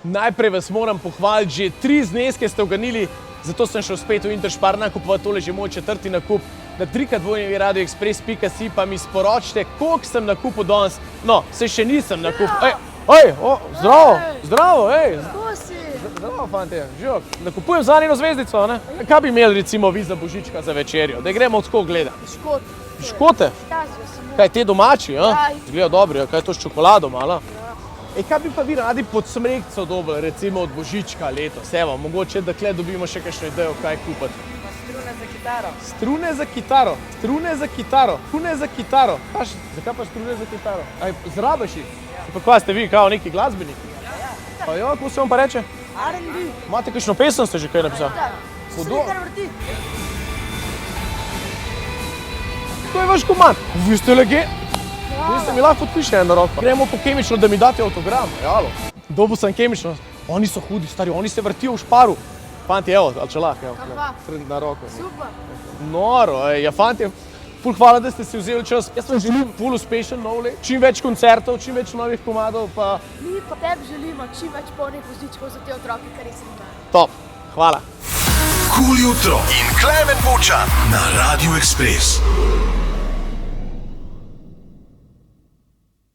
Najprej vas moram pohvaliti, že 3 zneske ste uganili, zato sem šel spet v Interspar nakupovati, tole že moj 4. nakup. Na www.radioexpress.si pa mi sporočite, koliko sem nakupil danes. No, se še nisem nakupil. Zdravo, Zdravo, fantje, živo. Nakupujem za eno zvezdico, ne? Kaj bi imeli recimo vi za božička, za večerjo? Da gremo tako gledati. Škote? Kaj, te domači, ja? Izgleda dobro, kaj je to s čokolado malo? Kaj bi pa vi radi pod smrekco dobili, recimo od božička letos? Evo, mogoče da kle dobimo še kakšno idejo, kaj kupiti. Strune za kitaro. Strune za kitaro. Strune za kitaro. Strune za kitaro. Zakaj pa strune za kitaro? Zrabaš jih? Pa kva ste vi, kao neki glasbeniki? Pa jo, kako se vam pa reče? R&B. Imate kakšno pesem, ste že kaj napisali? Hudo. Kar vrti. To je vaš komad. Vi ste legend. Vi ste mi lahko podpiše eno roko. Gremo po kemično, da mi date autogram. Jalo. Dobil sem kemično. Oni so hudi, stari, oni se vrtijo v šparu. Fanti, evo, ali če lahko, evo, na roko. Super. Noro, ja, fanti, ful hvala, da ste si vzeli čas. Jaz vam želim ful uspešen nov let, čim več koncertov, čim več novih komadov, pa... Mi pa tebi želimo čim več polnih božičkov za te otroke, kar res imajo. Top, hvala. Kul jutro in Klemen Vučan na Radio Express.